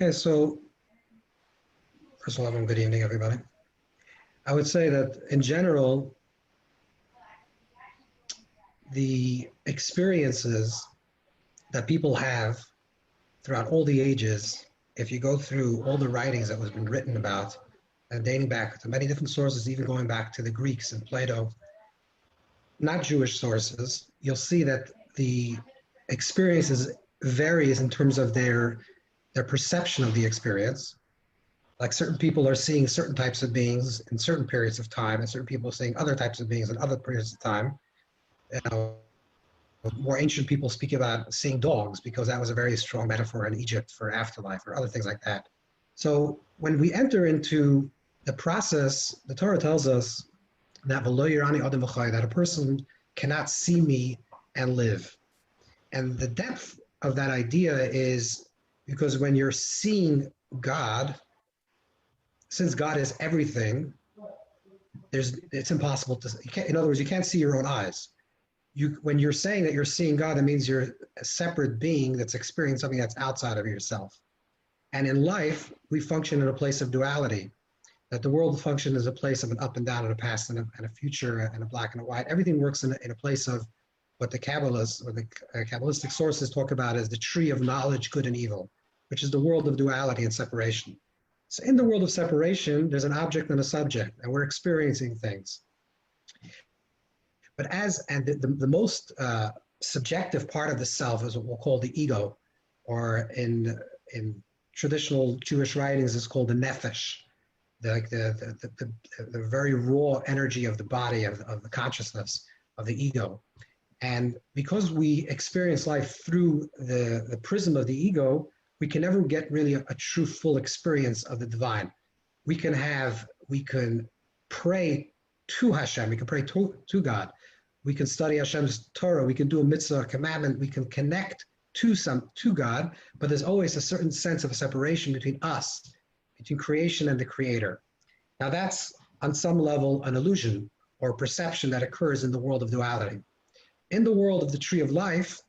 Okay, so first of all, good evening, everybody. I would say that in general, the experiences that people have throughout all the ages, if you go through all the writings that was been written about, and dating back to many different sources, even going back to the Greeks and Plato, not Jewish sources, you'll see that the experiences varies in terms of their perception of the experience. Like certain people are seeing certain types of beings in certain periods of time, and certain people are seeing other types of beings in other periods of time. You know, more ancient people speak about seeing dogs because that was a very strong metaphor in Egypt for afterlife or other things like that. So when we enter into the process, the Torah tells us that a person cannot see me and live. And the depth of that idea is because when you're seeing God, since God is everything, it's impossible to, in other words, you can't see your own eyes. When you're saying that you're seeing God, that means you're a separate being that's experiencing something that's outside of yourself. And in life, we function in a place of duality, that the world functions as a place of an up and down and a past and a future and a black and a white. Everything works in a place of what the Kabbalists or the Kabbalistic sources talk about as the tree of knowledge, good and evil, which is the world of duality and separation. So in the world of separation, there's an object and a subject, and we're experiencing things. But the most subjective part of the self is what we'll call the ego, or in traditional Jewish writings is called the nefesh, the very raw energy of the body, of the consciousness, of the ego. And because we experience life through the prism of the ego, we can never get really a true full experience of the divine. We can pray to Hashem, we can pray to God, we can study Hashem's Torah, we can do a mitzvah, a commandment, we can connect to God, but there's always a certain sense of a separation between us, between creation and the creator. Now that's on some level an illusion or perception that occurs in the world of duality. In the world of the tree of life,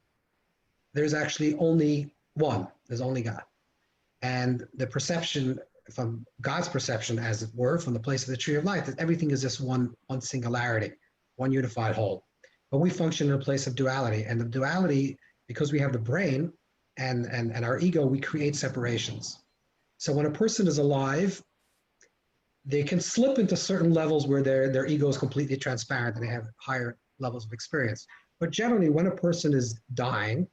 there's actually only one, there's only God. And the perception from God's perception, as it were, from the place of the tree of life, that everything is just one singularity, one unified whole. But we function in a place of duality, and the duality, because we have the brain and our ego, we create separations. So when a person is alive, they can slip into certain levels where their ego is completely transparent and they have higher levels of experience. But generally, when a person is dying,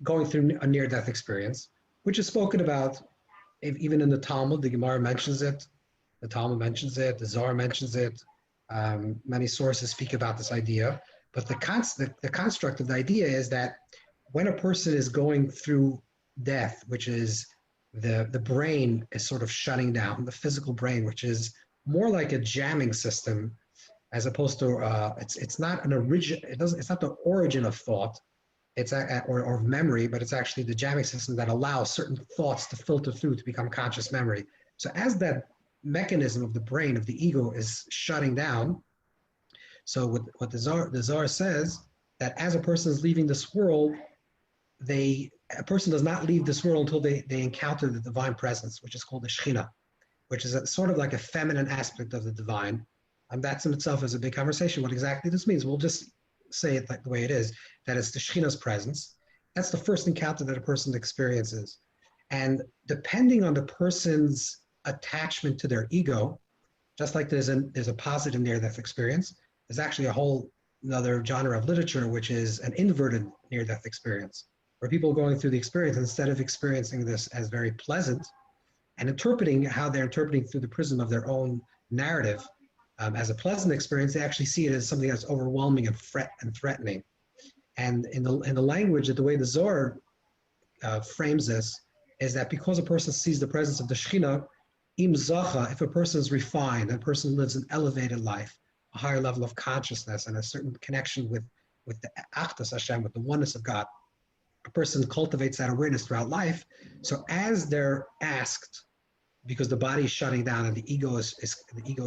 going through a near-death experience, which is spoken about even in the Talmud, the Gemara mentions it, the Talmud mentions it, the Zohar mentions it, many sources speak about this idea, but the construct of the idea is that when a person is going through death, which is the brain is sort of shutting down, the physical brain, which is more like a jamming system, as opposed to it's not an origin. It's not the origin of thought, or memory, but it's actually the jamming system that allows certain thoughts to filter through to become conscious memory. So as that mechanism of the brain, of the ego, is shutting down, so what the Zohar says, that as a person is leaving this world, a person does not leave this world until they encounter the divine presence, which is called the Shekhinah, which is sort of like a feminine aspect of the divine. And that in itself is a big conversation. What exactly this means, we'll just say it like the way it is, that it's the Shekhinah's presence. That's the first encounter that a person experiences. And depending on the person's attachment to their ego, just like there's a positive near-death experience, there's actually a whole another genre of literature, which is an inverted near-death experience, where people are going through the experience, instead of experiencing this as very pleasant and interpreting how they're interpreting through the prism of their own narrative as a pleasant experience, they actually see it as something that's overwhelming and threatening. And in the language, the way the Zohar frames this, is that because a person sees the presence of the Shekhinah, im zacha, if a person is refined, a person lives an elevated life, a higher level of consciousness and a certain connection with the Achdas Hashem, with the oneness of God, a person cultivates that awareness throughout life. So as they're asked, because the body is shutting down and the ego is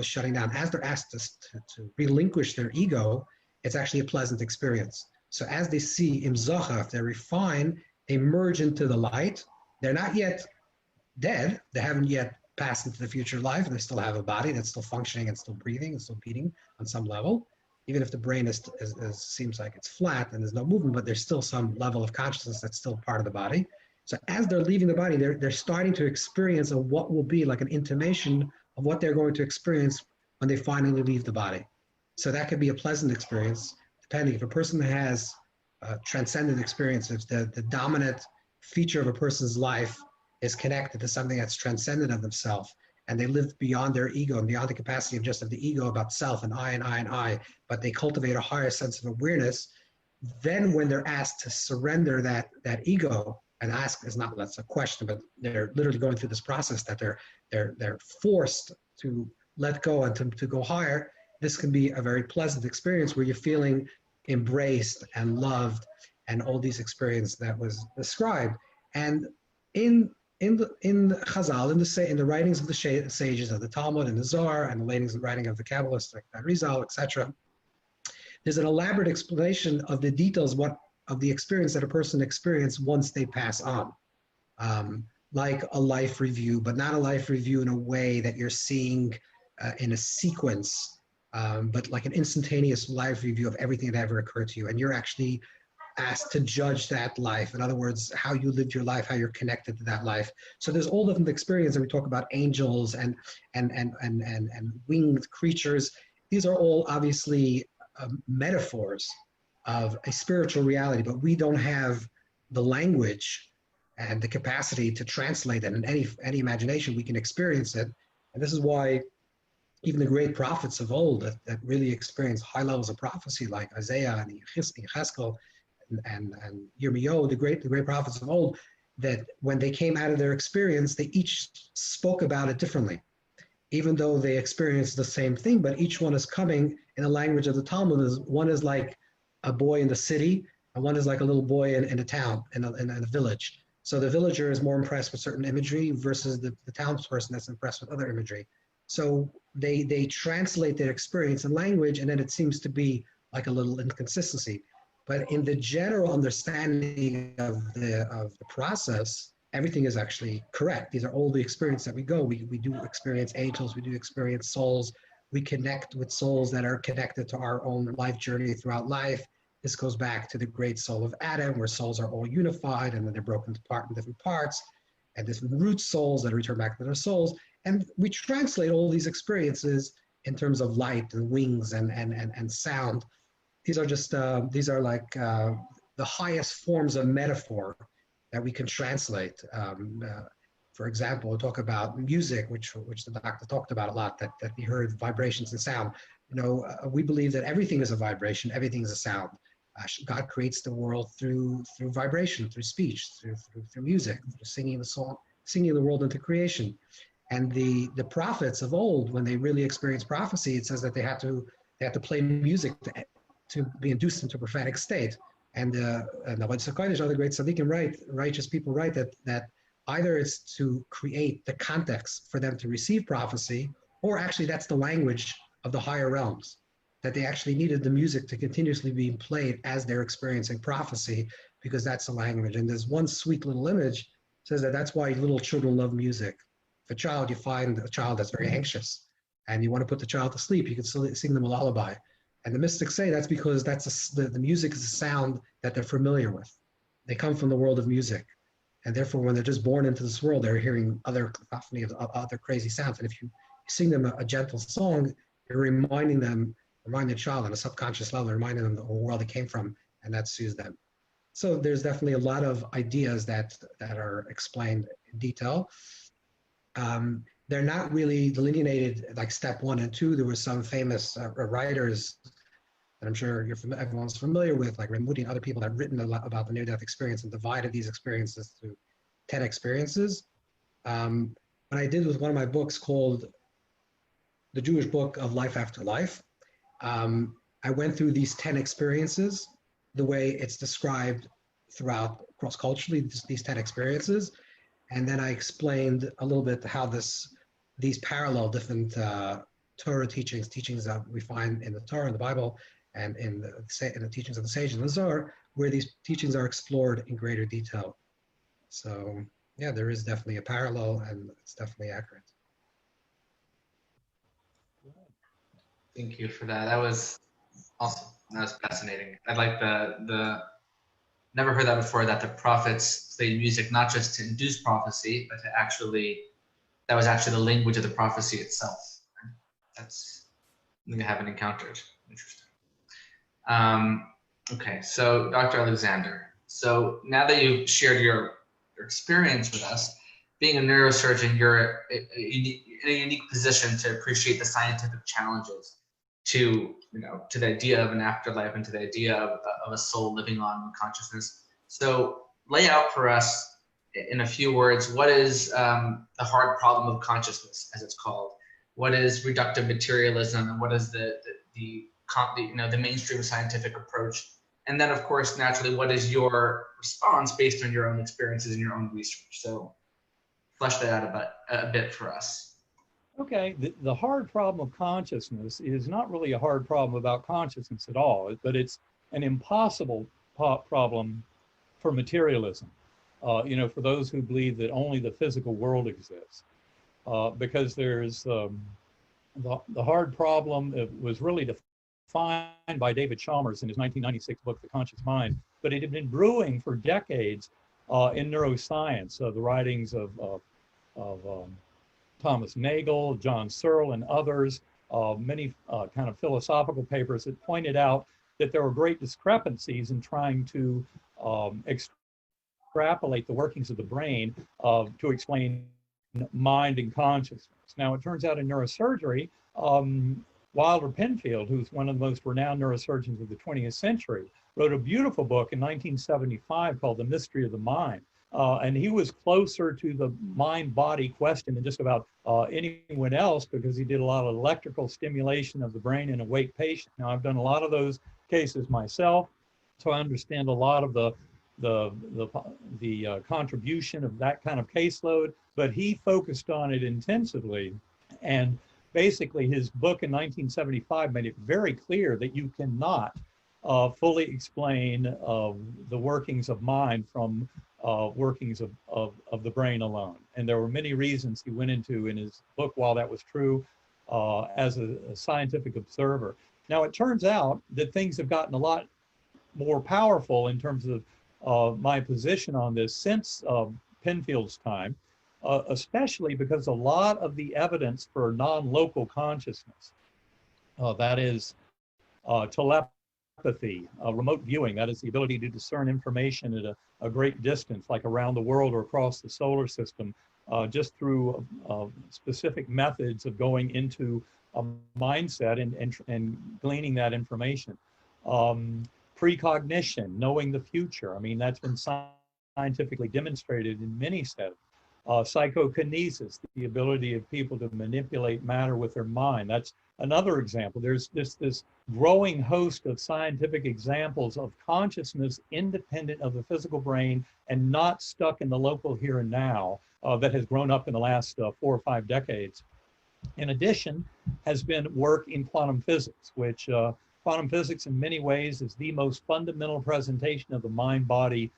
shutting down, as they're asked to relinquish their ego, it's actually a pleasant experience. So as they see im zacha, if they're refined, they merge into the light. They're not yet dead. They haven't yet passed into the future life, and they still have a body that's still functioning and still breathing and still beating on some level. Even if the brain seems like it's flat and there's no movement, but there's still some level of consciousness that's still part of the body. So as they're leaving the body, they're starting to experience of what will be like an intimation of what they're going to experience when they finally leave the body. So that could be a pleasant experience, depending if a person has transcendent experiences, the dominant feature of a person's life is connected to something that's transcendent of themselves, and they live beyond their ego and beyond the capacity of just of the ego about self and I, but they cultivate a higher sense of awareness. Then when they're asked to surrender that ego, and ask is not, that's a question, but they're literally going through this process that they're forced to let go and to go higher. This can be a very pleasant experience where you're feeling embraced and loved and all these experiences that was described. And in Chazal, in the writings of the sages of the Talmud and the Zohar and the writing of the Kabbalists like Rizal, etc., there's an elaborate explanation of the details of the experience that a person experiences once they pass on. Like a life review, but not a life review in a way that you're seeing in a sequence, but like an instantaneous life review of everything that ever occurred to you. And you're actually asked to judge that life. In other words, how you lived your life, how you're connected to that life. So there's all different experiences. And we talk about angels and winged creatures. These are all obviously metaphors of a spiritual reality, but we don't have the language and the capacity to translate it in any imagination. We can experience it. And this is why even the great prophets of old that really experienced high levels of prophecy, like Isaiah and Yechezkel and Yirmiyahu, the great prophets of old, that when they came out of their experience, they each spoke about it differently, even though they experienced the same thing, but each one is coming in the language of the Talmud. One is like a boy in the city, and one is like a little boy in a town, in a village. So the villager is more impressed with certain imagery versus the townsperson that's impressed with other imagery. So they translate their experience in language, and then it seems to be like a little inconsistency. But in the general understanding of the process, everything is actually correct. These are all the experiences that we go. We do experience angels, we do experience souls, we connect with souls that are connected to our own life journey throughout life. This goes back to the great soul of Adam, where souls are all unified and then they're broken apart in different parts, and different root souls that return back to their souls. And we translate all these experiences in terms of light and wings and sound. These are just, these are like the highest forms of metaphor that we can translate. For example, we'll talk about music, which the doctor talked about a lot, that we heard vibrations and sound. You know, we believe that everything is a vibration, everything is a sound. God creates the world through vibration, through speech, through music, through singing the song, singing the world into creation. And the prophets of old, when they really experienced prophecy, it says that they had to play music to be induced into a prophetic state. And Navad Sakaidish, other great tzaddikim righteous people write that either it's to create the context for them to receive prophecy, or actually that's the language of the higher realms, that they actually needed the music to continuously be played as they're experiencing prophecy, because that's the language. And there's one sweet little image says that's why little children love music. If a child, you find a child that's very anxious and you want to put the child to sleep, you can still sing them a lullaby. And the mystics say that's because the music is a sound that they're familiar with. They come from the world of music. And therefore, when they're just born into this world, they're hearing other cacophony of other crazy sounds. And if you sing them a gentle song, you're reminding the child on a subconscious level, reminding them of the world they came from, and that soothes them. So there's definitely a lot of ideas that are explained in detail. They're not really delineated like step 1 and 2. There were some famous writers that I'm sure everyone's familiar with, like Moody and other people that have written a lot about the near-death experience and divided these experiences to 10 experiences. What I did with one of my books called The Jewish Book of Life After Life, I went through these 10 experiences, the way it's described throughout cross-culturally, these 10 experiences. And then I explained a little bit how these parallel different Torah teachings that we find in the Torah, in the Bible, and in the teachings of the sages and the Zohar, where these teachings are explored in greater detail. So Yeah, there is definitely a parallel, and it's definitely accurate. Thank you for that. That was awesome. That was fascinating. I like the never heard that before, that the prophets played music not just to induce prophecy, but to actually, that was actually the language of the prophecy itself. That's something I haven't encountered. Interesting. Okay, so Dr. Alexander, so now that you've shared your experience with us, being a neurosurgeon, you're in a unique position to appreciate the scientific challenges to, to the idea of an afterlife and to the idea of a soul living on in consciousness. So lay out for us in a few words, what is the hard problem of consciousness, as it's called? What is reductive materialism, and what is the mainstream scientific approach? And then, of course, naturally, what is your response based on your own experiences and your own research? So flesh that out a bit for us. Okay, the hard problem of consciousness is not really a hard problem about consciousness at all, but it's an impossible problem for materialism. For those who believe that only the physical world exists, because there's the hard problem was really defined by David Chalmers in his 1996 book, The Conscious Mind, but it had been brewing for decades in neuroscience, the writings of Thomas Nagel, John Searle, and others, many kind of philosophical papers that pointed out that there were great discrepancies in trying to extrapolate the workings of the brain to explain mind and consciousness. Now, it turns out in neurosurgery, Wilder Penfield, who's one of the most renowned neurosurgeons of the 20th century, wrote a beautiful book in 1975 called The Mystery of the Mind. And he was closer to the mind-body question than just about anyone else, because he did a lot of electrical stimulation of the brain in awake patients. Now, I've done a lot of those cases myself, so I understand a lot of the contribution of that kind of caseload, but he focused on it intensively. And basically, his book in 1975 made it very clear that you cannot fully explain the workings of mind from workings of the brain alone. And there were many reasons he went into in his book while that was true as a scientific observer. Now, it turns out that things have gotten a lot more powerful in terms of my position on this since Penfield's time, especially because a lot of the evidence for non-local consciousness, that is telepathy, remote viewing, that is the ability to discern information at a great distance, like around the world or across the solar system, just through specific methods of going into a mindset and gleaning that information. Precognition, knowing the future. I mean, that's been scientifically demonstrated in many studies. Psychokinesis, the ability of people to manipulate matter with their mind. That's another example. There's this growing host of scientific examples of consciousness independent of the physical brain and not stuck in the local here and now that has grown up in the last 4 or 5 decades. In addition, has been work in quantum physics, which quantum physics in many ways is the most fundamental presentation of the mind-body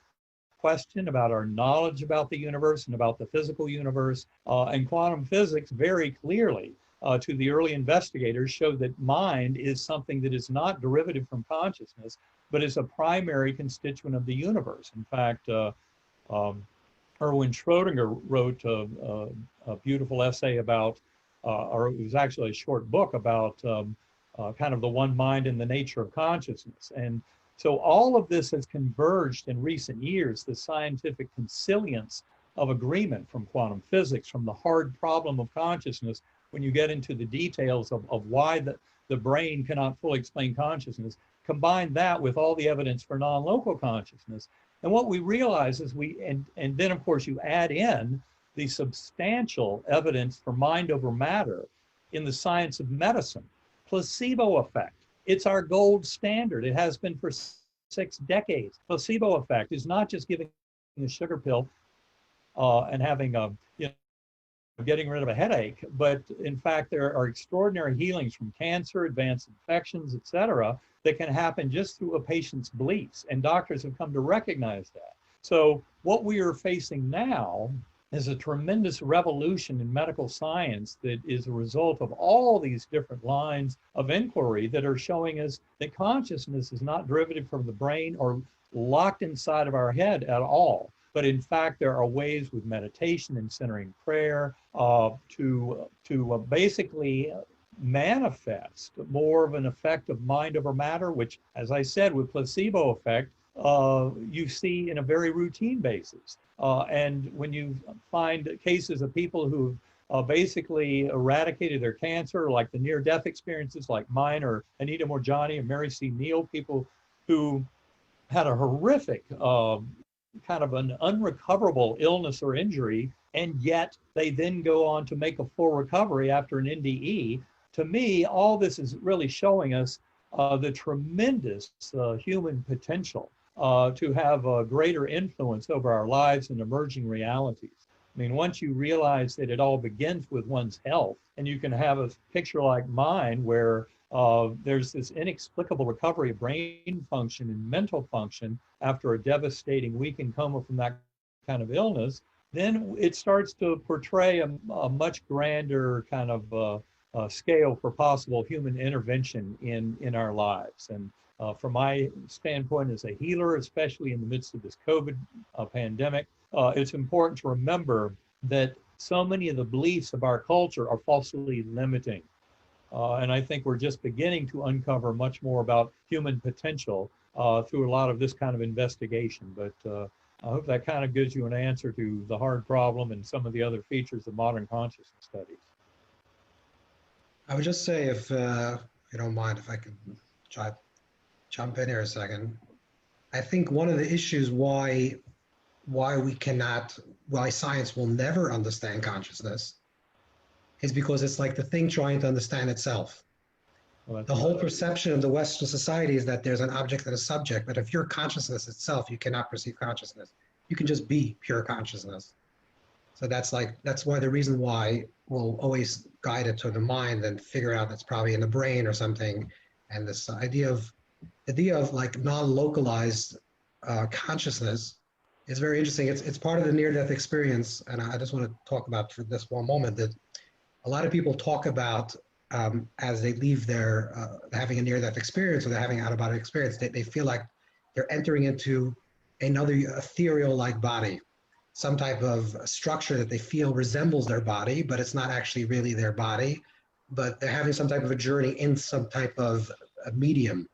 question about our knowledge about the universe and about the physical universe. And quantum physics very clearly to the early investigators showed that mind is something that is not derivative from consciousness, but is a primary constituent of the universe. In fact, Erwin Schrödinger wrote a beautiful essay about, or it was actually a short book about kind of the one mind and the nature of consciousness. And so all of this has converged in recent years, the scientific consilience of agreement from quantum physics, from the hard problem of consciousness, when you get into the details of why the brain cannot fully explain consciousness, combine that with all the evidence for non-local consciousness. And what we realize is and then of course you add in the substantial evidence for mind over matter in the science of medicine. Placebo effect. It's our gold standard. It has been for 6 decades. Placebo effect is not just giving a sugar pill and having getting rid of a headache, but in fact there are extraordinary healings from cancer, advanced infections, etc., that can happen just through a patient's beliefs, and doctors have come to recognize that. So what we are facing now is a tremendous revolution in medical science that is a result of all these different lines of inquiry that are showing us that consciousness is not derivative from the brain or locked inside of our head at all. But in fact, there are ways with meditation and centering prayer to basically manifest more of an effect of mind over matter, which, as I said, with placebo effect, you see in a very routine basis. And when you find cases of people who've basically eradicated their cancer, like the near-death experiences like mine or Anita Morjani and Mary C. Neal, people who had a horrific kind of an unrecoverable illness or injury, and yet they then go on to make a full recovery after an NDE. To me, all this is really showing us the tremendous human potential to have a greater influence over our lives and emerging realities. I mean, once you realize that it all begins with one's health, and you can have a picture like mine where there's this inexplicable recovery of brain function and mental function after a devastating week in coma from that kind of illness, then it starts to portray a much grander kind of scale for possible human intervention in our lives. And from my standpoint as a healer, especially in the midst of this COVID pandemic, it's important to remember that so many of the beliefs of our culture are falsely limiting. And I think we're just beginning to uncover much more about human potential through a lot of this kind of investigation. But I hope that kind of gives you an answer to the hard problem and some of the other features of modern consciousness studies. I would just say, if you don't mind, if I could jump in here a second. I think one of the issues why science will never understand consciousness is because it's like the thing trying to understand itself. Well, the whole perception of the Western society is that there's an object and a subject, but if you're consciousness itself, you cannot perceive consciousness. You can just be pure consciousness. So that's why the reason why we'll always guide it to the mind and figure out that's probably in the brain or something. And this idea of like non-localized consciousness is very interesting. It's part of the near-death experience, and I just want to talk about for this one moment that a lot of people talk about as they leave their having a near-death experience or they're having an out-of-body experience, they feel like they're entering into another ethereal-like body, some type of structure that they feel resembles their body, but it's not actually really their body, but they're having some type of a journey in some type of a medium.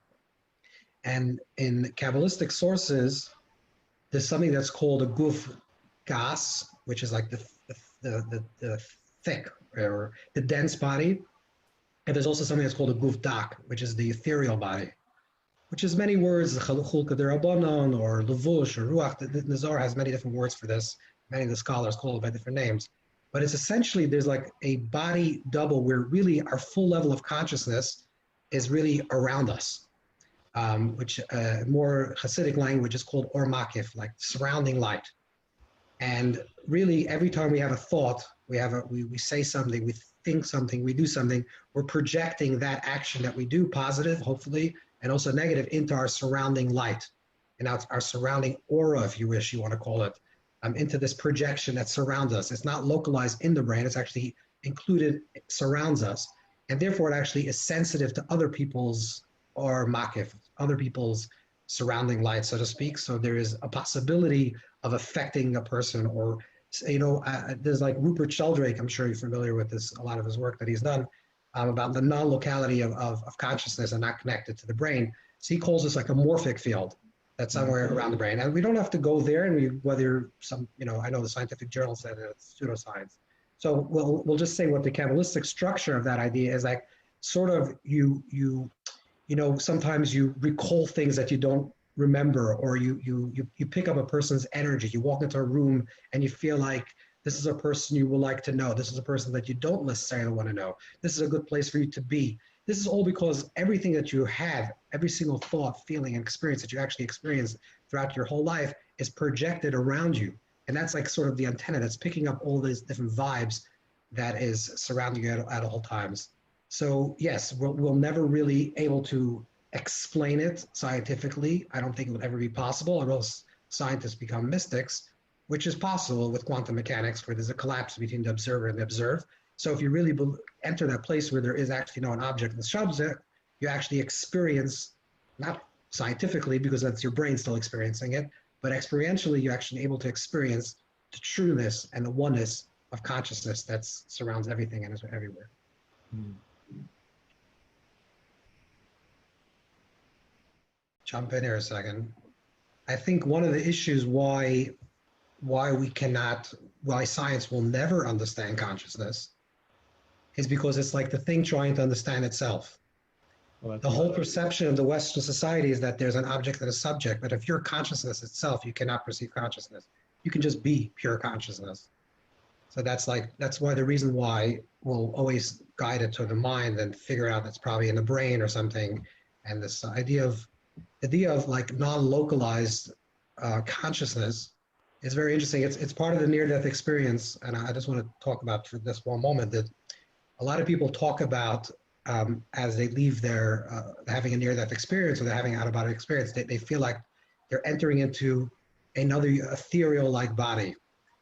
And in Kabbalistic sources, there's something that's called a guf gas, which is like the thick or the dense body. And there's also something that's called a guf dak, which is the ethereal body, which is many words, chalchulka derabanan or levush or ruach. The Zohar has many different words for this. Many of the scholars call it by different names. But it's essentially, there's like a body double where really our full level of consciousness is really around us. Which more Hasidic language is called or makif, like surrounding light. And really, every time we have a thought, we say something, we think something, we do something, we're projecting that action that we do, positive, hopefully, and also negative, into our surrounding light, and our surrounding aura, if you wish, you want to call it, into this projection that surrounds us. It's not localized in the brain, it's actually included, it surrounds us, and therefore it actually is sensitive to other people's or makif, other people's surrounding light, so to speak. So there is a possibility of affecting a person, or, there's like Rupert Sheldrake, I'm sure you're familiar with this, a lot of his work that he's done about the non-locality of consciousness and not connected to the brain. So he calls this like a morphic field that's somewhere around the brain. And we don't have to go there, and whether some, I know the scientific journal said that it's pseudoscience. So we'll just say what the Kabbalistic structure of that idea is, like sort of sometimes you recall things that you don't remember, or you pick up a person's energy. You walk into a room and you feel like this is a person you would like to know. This is a person that you don't necessarily want to know. This is a good place for you to be. This is all because everything that you have, every single thought, feeling, and experience that you actually experience throughout your whole life is projected around you. And that's like sort of the antenna that's picking up all these different vibes that is surrounding you at all times. So yes, we'll never really able to explain it scientifically. I don't think it would ever be possible, or else scientists become mystics. which is possible with quantum mechanics, where there's a collapse between the observer and the observed. So if you really enter that place where there is actually no an object and subject, you actually experience, not scientifically, because that's your brain still experiencing it, but experientially, you're actually able to experience the trueness and the oneness of consciousness that surrounds everything and is everywhere. Jump in here a second. I think one of the issues why science will never understand consciousness is because it's like the thing trying to understand itself. Well, the whole perception of the Western society is that there's an object and a subject, but if you're consciousness itself, you cannot perceive consciousness. You can just be pure consciousness. So that's why the reason why we'll always guide it to the mind and figure out it's probably in the brain or something. And this idea of like non-localized consciousness is very interesting. It's part of the near-death experience, and I just want to talk about for this one moment that a lot of people talk about as they leave their having a near-death experience or they're having an out-of-body experience. They feel like they're entering into another ethereal-like body,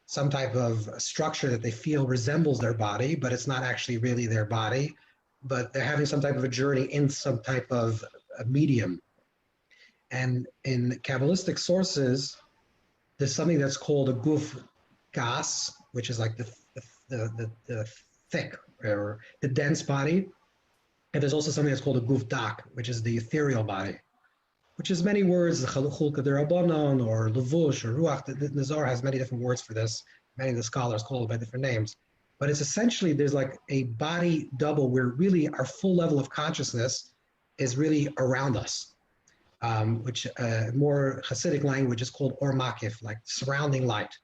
some type of structure that they feel resembles their body, but it's not actually really their body, but they're having some type of a journey in some type of a medium. And in Kabbalistic sources, there's something that's called a guf gas, which is like the thick or the dense body. And there's also something that's called a guf dak, which is the ethereal body, which is many words, the chalchulka derabanan or levush or ruach. The Zohar has many different words for this. Many of the scholars call it by different names. But it's essentially, there's like a body double where really our full level of consciousness is really around us. Which more Hasidic language is called or makif, like surrounding light.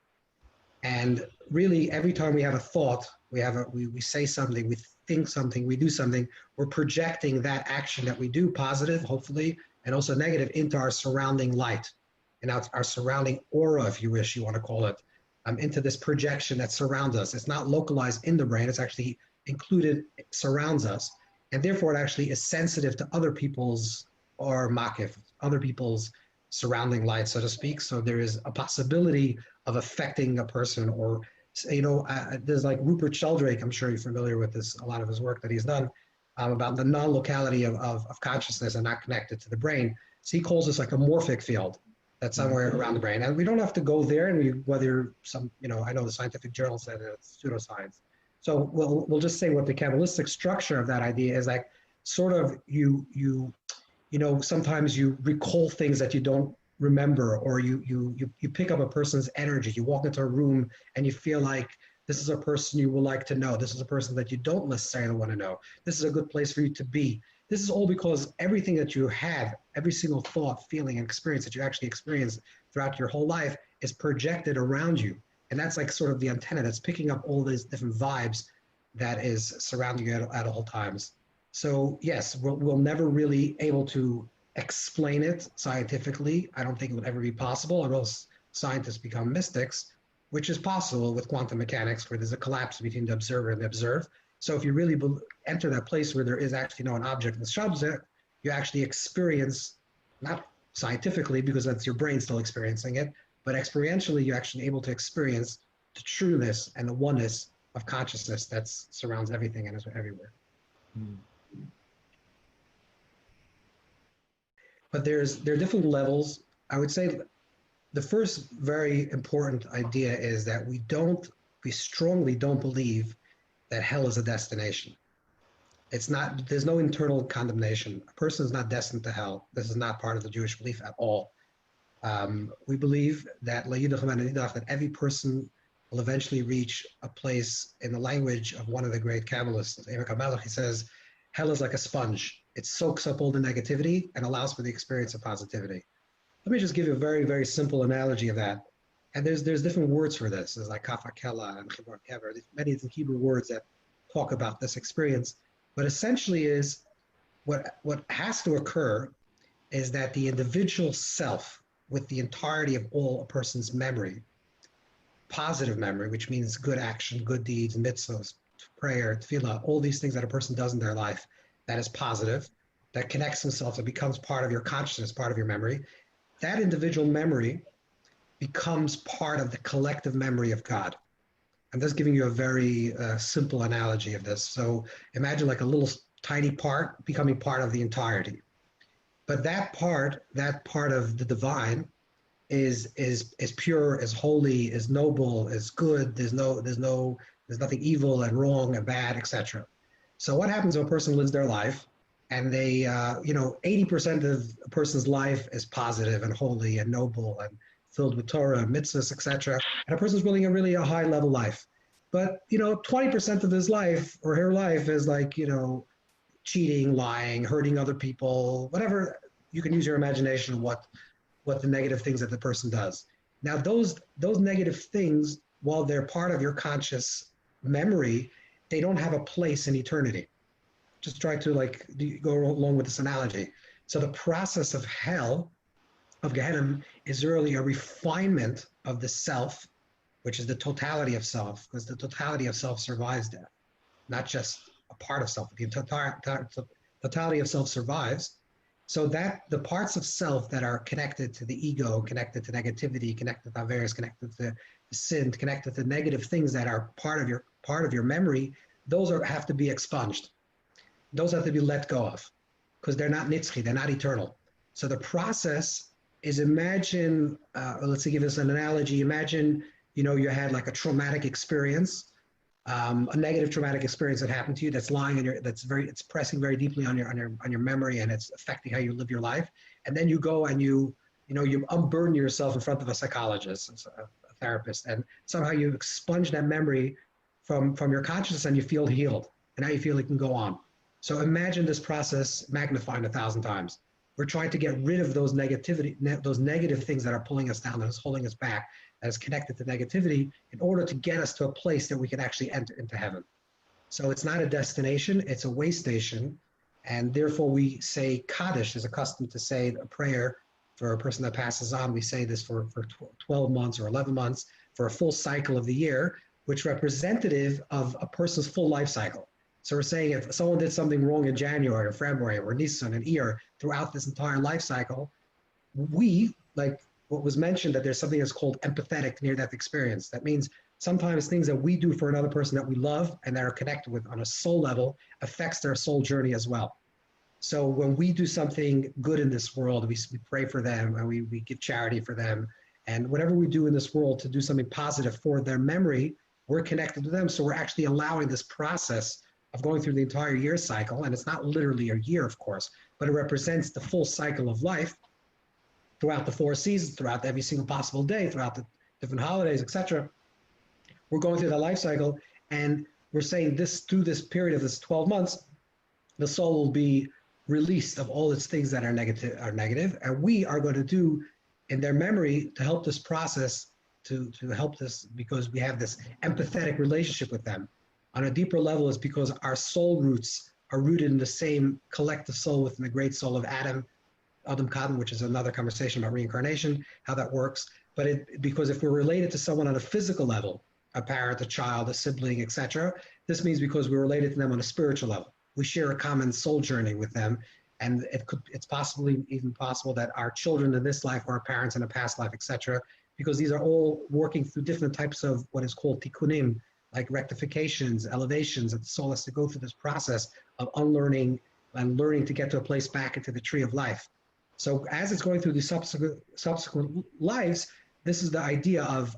And really, every time we have a thought, we say something, we think something, we do something, we're projecting that action that we do, positive, hopefully, and also negative, into our surrounding light, and our surrounding aura, if you wish, you want to call it, into this projection that surrounds us. It's not localized in the brain, it's actually included, it surrounds us, and therefore it actually is sensitive to other people's or makif, other people's surrounding light, so to speak. So there is a possibility of affecting a person, or, there's like Rupert Sheldrake, I'm sure you're familiar with this, a lot of his work that he's done about the non-locality of consciousness and not connected to the brain. So he calls this like a morphic field that's somewhere around the brain. And we don't have to go there, and whether some, I know the scientific journal said it's pseudoscience. So we'll just say what the Kabbalistic structure of that idea is, like sort of sometimes you recall things that you don't remember, or you pick up a person's energy. You walk into a room and you feel like this is a person you would like to know. This is a person that you don't necessarily want to know. This is a good place for you to be. This is all because everything that you have, every single thought, feeling, and experience that you actually experience throughout your whole life is projected around you. And that's like sort of the antenna that's picking up all these different vibes that is surrounding you at all times. So yes, we'll never really able to explain it scientifically. I don't think it would ever be possible, or else scientists become mystics, which is possible with quantum mechanics, where there's a collapse between the observer and the observed. So if you really enter that place where there is actually no an object and subject, you actually experience, not scientifically, because that's your brain still experiencing it, but experientially, you're actually able to experience the trueness and the oneness of consciousness that surrounds everything and is everywhere. But there are different levels. I would say the first very important idea is that we strongly don't believe that hell is a destination. There's no internal condemnation. A person is not destined to hell. This is not part of the Jewish belief at all. We believe that that every person will eventually reach a place, in the language of one of the great Kabbalists, he says, hell is like a sponge. It soaks up all the negativity and allows for the experience of positivity. Let me just give you a very, very simple analogy of that. And there's different words for this. There's like kafakela and chibar kever. There's many different Hebrew words that talk about this experience. But essentially is what has to occur is that the individual self, with the entirety of all a person's memory, positive memory, which means good action, good deeds, mitzvahs, prayer, tefillah, all these things that a person does in their life, that is positive, that connects himself, it becomes part of your consciousness, part of your memory. That individual memory becomes part of the collective memory of God. I'm just giving you a very simple analogy of this. So imagine like a little tiny part becoming part of the entirety. But that part of the divine is pure, is holy, is noble, is good. There's nothing evil and wrong and bad, etc. So what happens when a person lives their life and they, 80% of a person's life is positive and holy and noble and filled with Torah and mitzvahs, etc. And a person's living a high level life. But, 20% of his life or her life is like, cheating, lying, hurting other people, whatever. You can use your imagination of what the negative things that the person does. Now, those negative things, while they're part of your conscious memory, they don't have a place in eternity. Just try to go along with this analogy. So the process of hell, of Gehenom, is really a refinement of the self, which is the totality of self, because the totality of self survives death, not just a part of self. The totality of self survives. So that the parts of self that are connected to the ego, connected to negativity, connected to averos, connected to sin, connected to negative things that are part of your memory, those have to be expunged. Those have to be let go of, because they're not nitzchi, they're not eternal. So the process is, imagine, let's give us an analogy. Imagine, you had like a traumatic experience, a negative traumatic experience that happened to you that's lying in it's pressing very deeply on your memory, and it's affecting how you live your life. And then you go and you unburden yourself in front of a psychologist, a therapist, and somehow you expunge that memory from your consciousness, and you feel healed, and now you feel it can go on. So imagine this process magnified 1,000 times. We're trying to get rid of those negative things that are pulling us down, that is holding us back, that is connected to negativity, in order to get us to a place that we can actually enter into heaven. So it's not a destination, it's a way station. And therefore we say Kaddish is accustomed to say a prayer for a person that passes on. We say this for 12 months or 11 months, for a full cycle of the year, which representative of a person's full life cycle. So we're saying if someone did something wrong in January or February or Nisan and Iyar throughout this entire life cycle, we, like what was mentioned, that there's something that's called empathetic near-death experience. That means sometimes things that we do for another person that we love and that are connected with on a soul level affects their soul journey as well. So when we do something good in this world, we pray for them and we give charity for them. And whatever we do in this world to do something positive for their memory, we're connected to them. So we're actually allowing this process of going through the entire year cycle. And it's not literally a year, of course, but it represents the full cycle of life throughout the 4 seasons, throughout every single possible day, throughout the different holidays, etc. We're going through that life cycle, and we're saying this, through this period of this 12 months, the soul will be released of all its things that are negative, and we are going to do in their memory to help this process, to help this, because we have this empathetic relationship with them. On a deeper level, is because our soul roots are rooted in the same collective soul within the great soul of Adam Kadmon, which is another conversation about reincarnation, how that works. But because if we're related to someone on a physical level, a parent, a child, a sibling, etc., this means because we're related to them on a spiritual level. We share a common soul journey with them, and it's possibly even possible that our children in this life or our parents in a past life, etc., because these are all working through different types of what is called tikkunim, like rectifications, elevations, that the soul has to go through this process of unlearning and learning to get to a place back into the tree of life. So as it's going through the subsequent lives, this is the idea of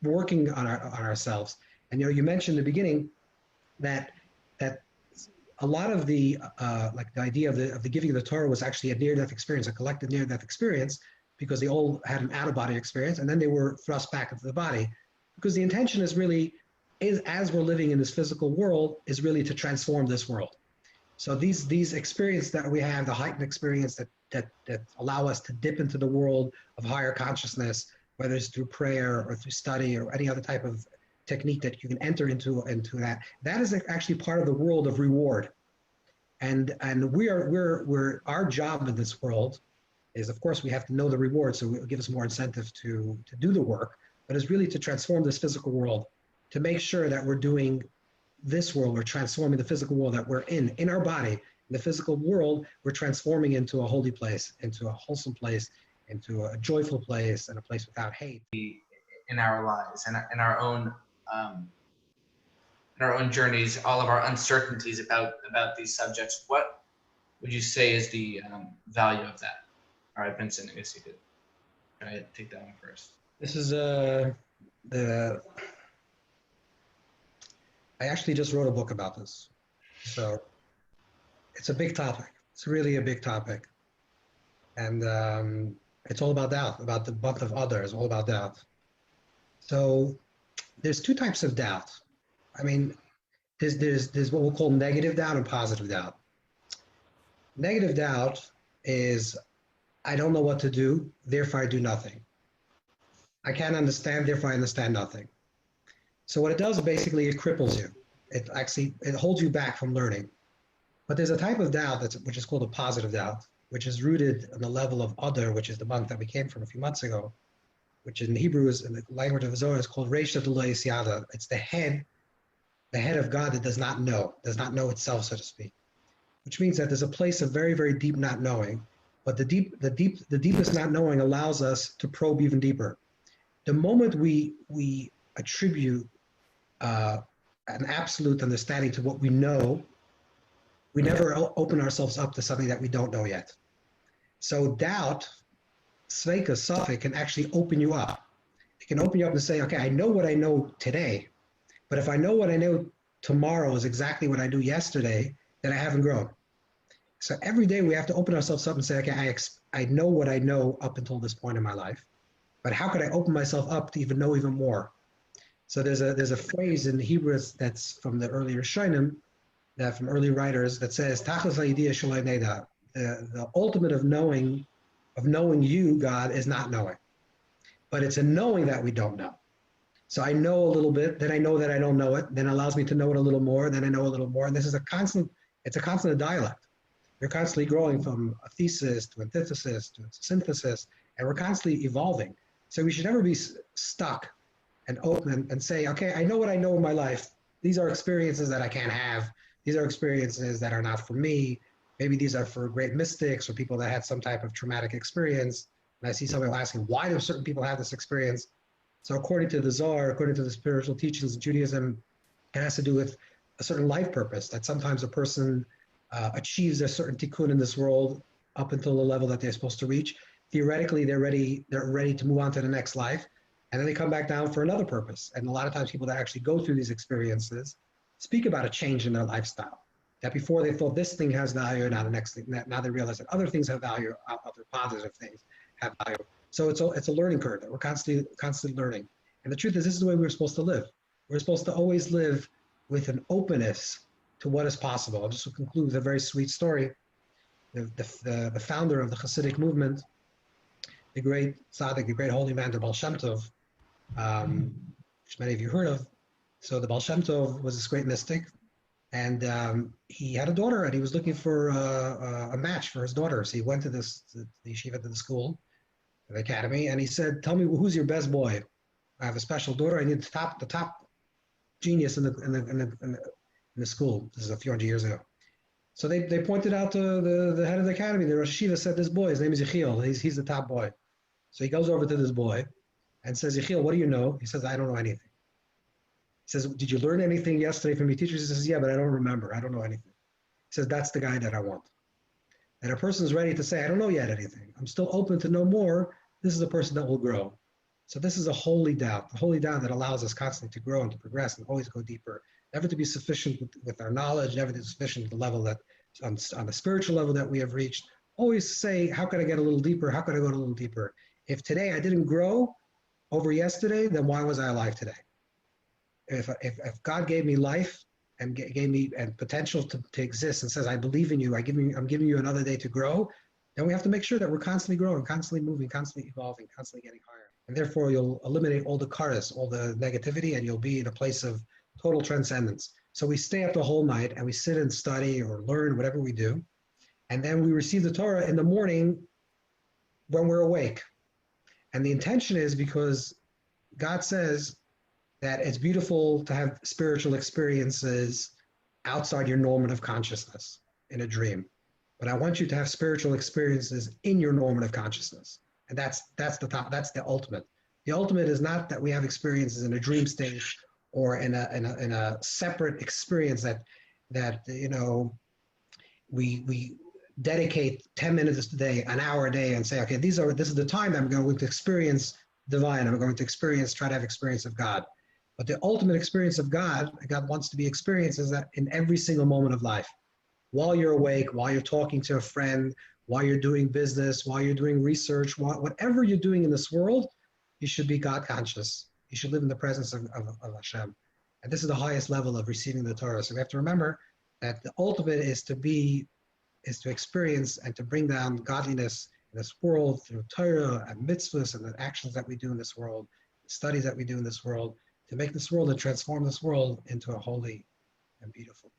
working on ourselves. And you mentioned in the beginning that a lot of the like the idea of the giving of the Torah was actually a near-death experience, a collective near-death experience, because they all had an out-of-body experience, and then they were thrust back into the body. Because the intention is really, as we're living in this physical world, is really to transform this world. So these experiences that we have, the heightened experience that allow us to dip into the world of higher consciousness, whether it's through prayer or through study or any other type of technique that you can enter into that is actually part of the world of reward. And we're our job in this world is, of course, we have to know the reward, so it will give us more incentive to do the work, but it's really to transform this physical world, to make sure that we're doing this world, we're transforming the physical world that we're in our body. In the physical world, we're transforming into a holy place, into a wholesome place, into a joyful place and a place without hate. In our lives and in our own journeys, all of our uncertainties about these subjects, what would you say is the value of that? All right, Vincent, I guess you could try to take that one first. This is I actually just wrote a book about this. So it's a big topic. It's really a big topic. And it's all about doubt, about the month of others, all about doubt. So there's two types of doubt. I mean, there's what we'll call negative doubt and positive doubt. Negative doubt is, I don't know what to do, therefore I do nothing. I can't understand, therefore I understand nothing. So what it does, basically, it cripples you. It holds you back from learning. But there's a type of doubt which is called a positive doubt, which is rooted on the level of other, which is the month that we came from a few months ago, which in Hebrew is, in the language of the Zohar, is called Reish Lo Yada. It's the head of God that does not know itself, so to speak. Which means that there's a place of very, very deep not knowing, but the deepest not knowing allows us to probe even deeper. The moment we attribute an absolute understanding to what we know, we never open ourselves up to something that we don't know yet. So doubt, sveika, safek, can actually open you up. It can open you up and say, okay, I know what I know today, but if I know what I know tomorrow is exactly what I do yesterday, then I haven't grown. So every day we have to open ourselves up and say, okay, I know what I know up until this point in my life, but how could I open myself up to even know even more? So there's a phrase in Hebrew that's from the earlier Gehenom, that from early writers, that says, the ultimate of knowing you, God, is not knowing. But it's a knowing that we don't know. So I know a little bit, then I know that I don't know it, then it allows me to know it a little more, then I know a little more. And this is a constant dialect. You're constantly growing from a thesis to antithesis to synthesis, and we're constantly evolving. So we should never be stuck and open and say, okay, I know what I know in my life. These are experiences that I can't have. These are experiences that are not for me. Maybe these are for great mystics or people that had some type of traumatic experience. And I see somebody asking, why do certain people have this experience? So according to the Zohar, according to the spiritual teachings of Judaism, it has to do with a certain life purpose, that sometimes a person achieves a certain tikkun in this world up until the level that they're supposed to reach. Theoretically, they're ready to move on to the next life, and then they come back down for another purpose. And a lot of times people that actually go through these experiences speak about a change in their lifestyle, that before they thought this thing has value, now the next thing, now they realize that other things have value, other positive things have value. So it's a learning curve that we're constantly learning. And the truth is, this is the way we're supposed to live. We're supposed to always live with an openness to what is possible. I'll just conclude with a very sweet story. The founder of the Hasidic movement, the great tzaddik, the great holy man, the Baal Shem Tov, which many of you heard of. So the Baal Shem Tov was this great mystic, and he had a daughter, and he was looking for a match for his daughter. So he went to the yeshiva, to the school, the academy, and he said, "Tell me, who's your best boy? I have a special daughter. I need the top genius in the school." This is a few hundred years ago. So they pointed out to the head of the academy. The Rosh Yeshiva said, "This boy, his name is Yechiel. He's the top boy." So he goes over to this boy and says, "Yechiel, what do you know?" He says, "I don't know anything." He says, "Did you learn anything yesterday from your teachers?" He says, "Yeah, but I don't remember. I don't know anything." He says, "That's the guy that I want." And a person is ready to say, "I don't know yet anything. I'm still open to know more." This is a person that will grow. So this is a holy doubt, the holy doubt that allows us constantly to grow and to progress and always go deeper. Never to be sufficient with our knowledge, never to be sufficient at the level that, on the spiritual level that we have reached. Always say, how could I get a little deeper? How could I go a little deeper? If today I didn't grow over yesterday, then why was I alive today? If God gave me life and gave me and potential to exist and says, I believe in you, I'm giving you another day to grow, then we have to make sure that we're constantly growing, constantly moving, constantly evolving, constantly getting higher. And therefore, you'll eliminate all the karas, all the negativity, and you'll be in a place of total transcendence. So we stay up the whole night and we sit and study or learn, whatever we do. And then we receive the Torah in the morning when we're awake. And the intention is because God says that it's beautiful to have spiritual experiences outside your normative consciousness in a dream. But I want you to have spiritual experiences in your normative consciousness. And that's the top, that's the ultimate. The ultimate is not that we have experiences in a dream state or in a separate experience that you know, we dedicate 10 minutes a day, an hour a day, and say, okay, this is the time I'm going to experience divine. I'm going to try to have experience of God. But the ultimate experience of God wants to be experienced is that in every single moment of life, while you're awake, while you're talking to a friend, while you're doing business, while you're doing research, whatever you're doing in this world, you should be God conscious. You should live in the presence of Hashem. And this is the highest level of receiving the Torah. So we have to remember that the ultimate is to experience and to bring down godliness in this world through Torah and mitzvahs and the actions that we do in this world, the studies that we do in this world, to make this world and transform this world into a holy and beautiful